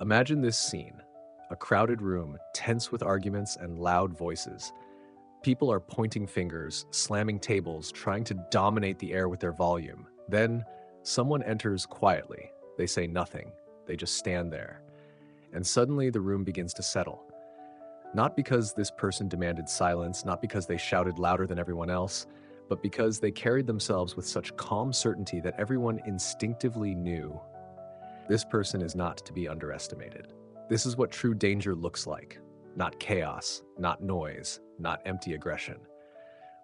Imagine this scene: a crowded room, tense with arguments and loud voices. People are pointing fingers, slamming tables, trying to dominate the air with their volume. Then, someone enters quietly. They say nothing. They just stand there. And suddenly, the room begins to settle. Not because this person demanded silence, not because they shouted louder than everyone else, but because they carried themselves with such calm certainty that everyone instinctively knew this person is not to be underestimated. This is what true danger looks like. Not chaos, not noise, not empty aggression.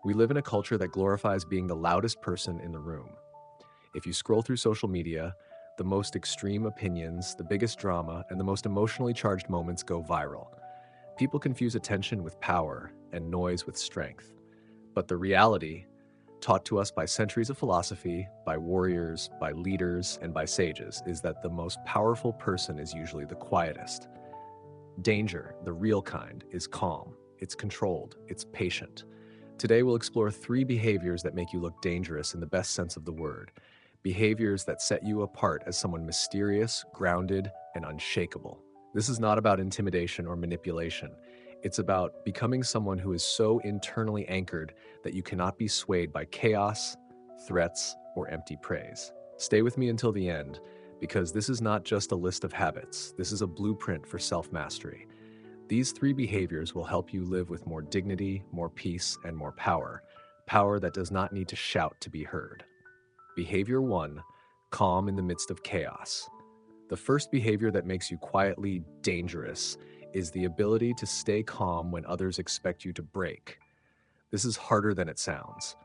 We live in a culture that glorifies being the loudest person in the room. If you scroll through social media, the most extreme opinions, the biggest drama, and the most emotionally charged moments go viral. People confuse attention with power and noise with strength. But the reality, taught to us by centuries of philosophy, by warriors, by leaders, and by sages, is that the most powerful person is usually the quietest. Danger, the real kind, is calm, it's controlled, it's patient. Today we'll explore 3 behaviors that make you look dangerous in the best sense of the word. Behaviors that set you apart as someone mysterious, grounded, and unshakable. This is not about intimidation or manipulation. It's about becoming someone who is so internally anchored that you cannot be swayed by chaos, threats, or empty praise. Stay with me until the end, because this is not just a list of habits. This is a blueprint for self-mastery. These 3 behaviors will help you live with more dignity, more peace, and more power. Power that does not need to shout to be heard. Behavior 1, calm in the midst of chaos. The first behavior that makes you quietly dangerous is the ability to stay calm when others expect you to break. This is harder than it sounds.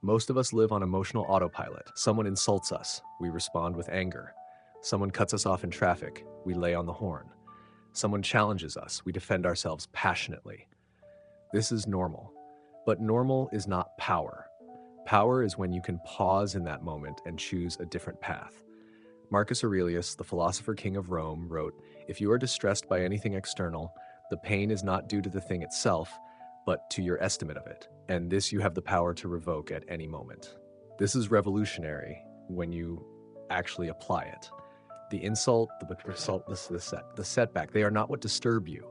Most of us live on emotional autopilot. Someone insults us, we respond with anger. Someone cuts us off in traffic, we lay on the horn. Someone challenges us, we defend ourselves passionately. This is normal, but normal is not power. Power is when you can pause in that moment and choose a different path. Marcus Aurelius, the philosopher king of Rome, wrote, "If you are distressed by anything external, the pain is not due to the thing itself, but to your estimate of it, and this you have the power to revoke at any moment." This is revolutionary when you actually apply it. The insult, the setback, they are not what disturb you.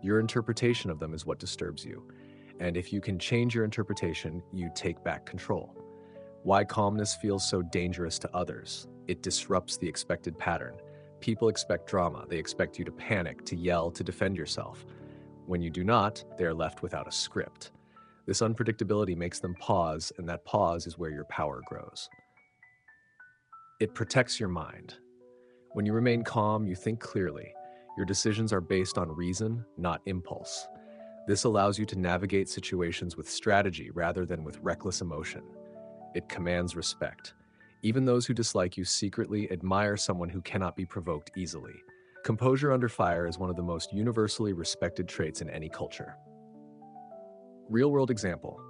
Your interpretation of them is what disturbs you. And if you can change your interpretation, you take back control. Why calmness feels so dangerous to others. It disrupts the expected pattern. People expect drama. They expect you to panic, to yell, to defend yourself. When you do not, they are left without a script. This unpredictability makes them pause, and that pause is where your power grows. It protects your mind. When you remain calm, you think clearly. Your decisions are based on reason, not impulse. This allows you to navigate situations with strategy rather than with reckless emotion. It commands respect. Even those who dislike you secretly admire someone who cannot be provoked easily. Composure under fire is one of the most universally respected traits in any culture. Real-world example.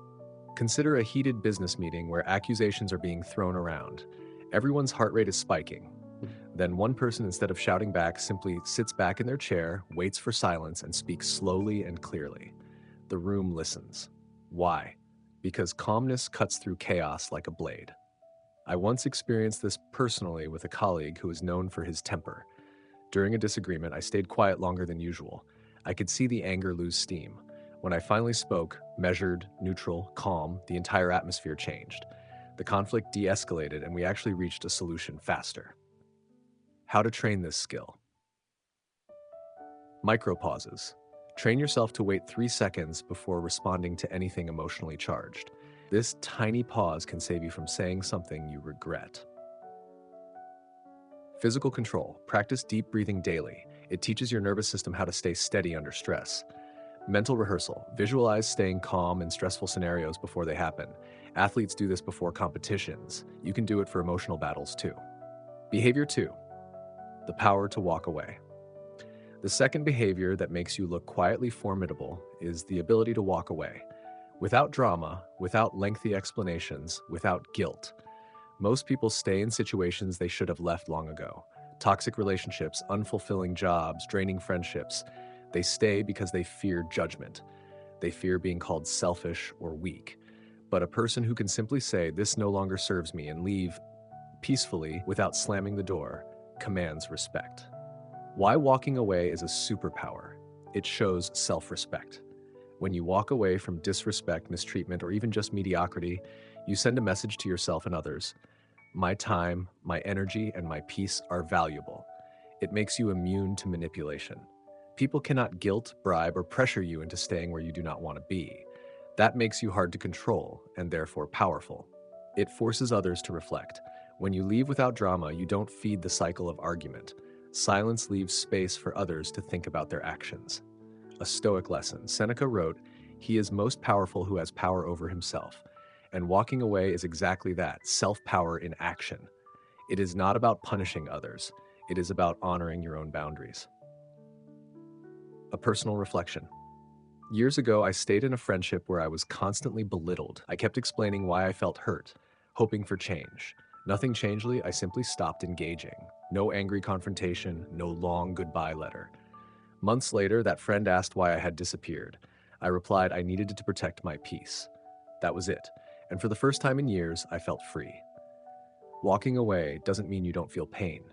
Consider a heated business meeting where accusations are being thrown around. Everyone's heart rate is spiking. Then one person, instead of shouting back, simply sits back in their chair, waits for silence, and speaks slowly and clearly. The room listens. Why? Because calmness cuts through chaos like a blade. I once experienced this personally with a colleague who is known for his temper. During a disagreement, I stayed quiet longer than usual. I could see the anger lose steam. When I finally spoke, measured, neutral, calm, the entire atmosphere changed. The conflict de-escalated and we actually reached a solution faster. How to train this skill. Micropauses. Train yourself to wait 3 seconds before responding to anything emotionally charged. This tiny pause can save you from saying something you regret. Physical control. Practice deep breathing daily. It teaches your nervous system how to stay steady under stress. Mental rehearsal. Visualize staying calm in stressful scenarios before they happen. Athletes do this before competitions. You can do it for emotional battles too. Behavior 2. The power to walk away. The second behavior that makes you look quietly formidable is the ability to walk away. Without drama, without lengthy explanations, without guilt. Most people stay in situations they should have left long ago. Toxic relationships, unfulfilling jobs, draining friendships. They stay because they fear judgment. They fear being called selfish or weak. But a person who can simply say, "This no longer serves me," and leave peacefully without slamming the door, commands respect. Why walking away is a superpower. It shows self-respect. When you walk away from disrespect, mistreatment, or even just mediocrity, you send a message to yourself and others. My time, my energy, and my peace are valuable. It makes you immune to manipulation. People cannot guilt, bribe, or pressure you into staying where you do not want to be. That makes you hard to control and therefore powerful. It forces others to reflect. When you leave without drama, you don't feed the cycle of argument. Silence leaves space for others to think about their actions. A Stoic lesson. Seneca wrote, "He is most powerful who has power over himself." And walking away is exactly that, self-power in action. It is not about punishing others. It is about honoring your own boundaries. A personal reflection. Years ago, I stayed in a friendship where I was constantly belittled. I kept explaining why I felt hurt, hoping for change. Nothing changed. I simply stopped engaging. No angry confrontation, no long goodbye letter. Months later, that friend asked why I had disappeared. I replied I needed to protect my peace. That was it. And for the first time in years, I felt free. Walking away doesn't mean you don't feel pain.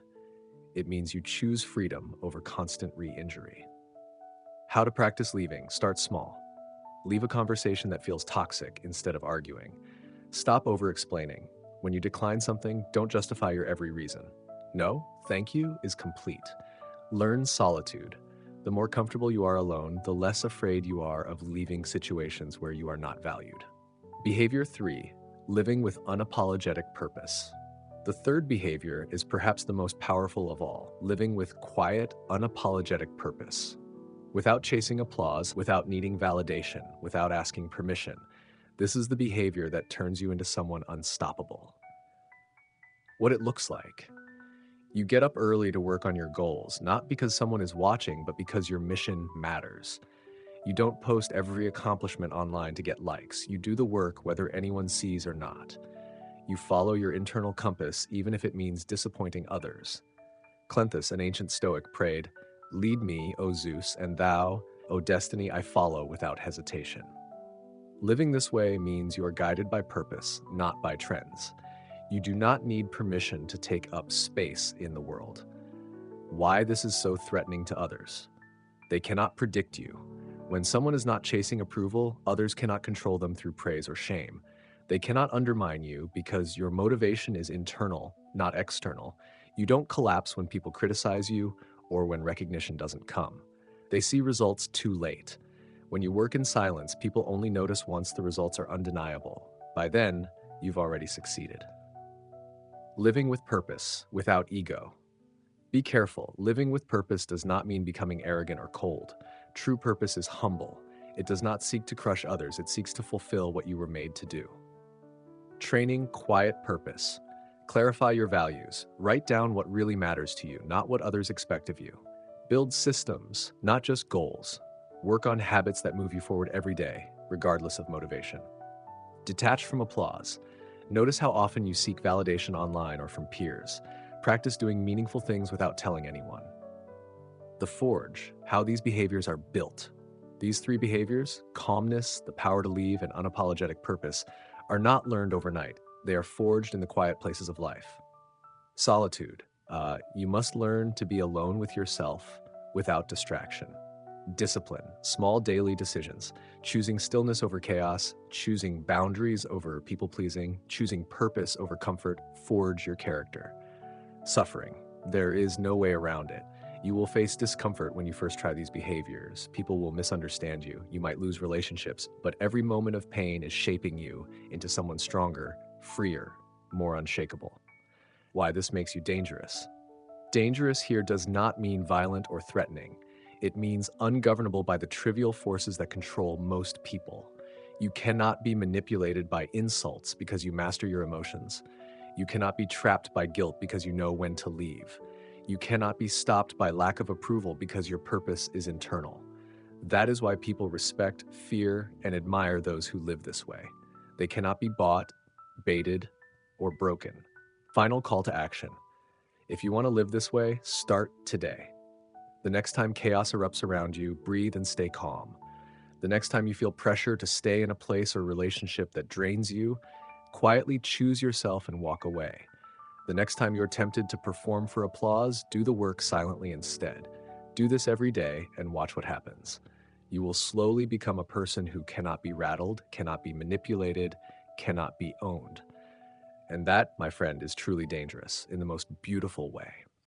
It means you choose freedom over constant re-injury. How to practice leaving. Start small. Leave a conversation that feels toxic instead of arguing. Stop over-explaining. When you decline something, don't justify your every reason. No, thank you is complete. Learn solitude. The more comfortable you are alone, the less afraid you are of leaving situations where you are not valued. Behavior 3, living with unapologetic purpose. The third behavior is perhaps the most powerful of all, living with quiet, unapologetic purpose. Without chasing applause, without needing validation, without asking permission, this is the behavior that turns you into someone unstoppable. What it looks like. You get up early to work on your goals, not because someone is watching, but because your mission matters. You don't post every accomplishment online to get likes. You do the work whether anyone sees or not. You follow your internal compass, even if it means disappointing others. Cleanthes, an ancient Stoic, prayed, "Lead me, O Zeus, and thou, O destiny, I follow without hesitation." Living this way means you are guided by purpose, not by trends. You do not need permission to take up space in the world. Why this is so threatening to others? They cannot predict you. When someone is not chasing approval, others cannot control them through praise or shame. They cannot undermine you because your motivation is internal, not external. You don't collapse when people criticize you or when recognition doesn't come. They see results too late. When you work in silence, people only notice once the results are undeniable. By then, you've already succeeded. Living with purpose, without ego. Be careful. Living with purpose does not mean becoming arrogant or cold. True purpose is humble. It does not seek to crush others. It seeks to fulfill what you were made to do. Training quiet purpose. Clarify your values. Write down what really matters to you, not what others expect of you. Build systems, not just goals. Work on habits that move you forward every day, regardless of motivation. Detach from applause. Notice how often you seek validation online or from peers. Practice doing meaningful things without telling anyone. The Forge, how these behaviors are built. These 3 behaviors, calmness, the power to leave, and unapologetic purpose, are not learned overnight. They are forged in the quiet places of life. Solitude. You must learn to be alone with yourself without distraction. Discipline, small daily decisions, choosing stillness over chaos, choosing boundaries over people-pleasing, choosing purpose over comfort, forge your character. Suffering, there is no way around it. You will face discomfort when you first try these behaviors. People will misunderstand you. You might lose relationships, but every moment of pain is shaping you into someone stronger, freer, more unshakable. Why this makes you dangerous. Dangerous here does not mean violent or threatening. It means ungovernable by the trivial forces that control most people. You cannot be manipulated by insults because you master your emotions. You cannot be trapped by guilt because you know when to leave. You cannot be stopped by lack of approval because your purpose is internal. That is why people respect, fear, and admire those who live this way. They cannot be bought, baited, or broken. Final call to action. If you want to live this way, start today. The next time chaos erupts around you, breathe and stay calm. The next time you feel pressure to stay in a place or relationship that drains you, quietly choose yourself and walk away. The next time you're tempted to perform for applause, do the work silently instead. Do this every day and watch what happens. You will slowly become a person who cannot be rattled, cannot be manipulated, cannot be owned. And that, my friend, is truly dangerous in the most beautiful way.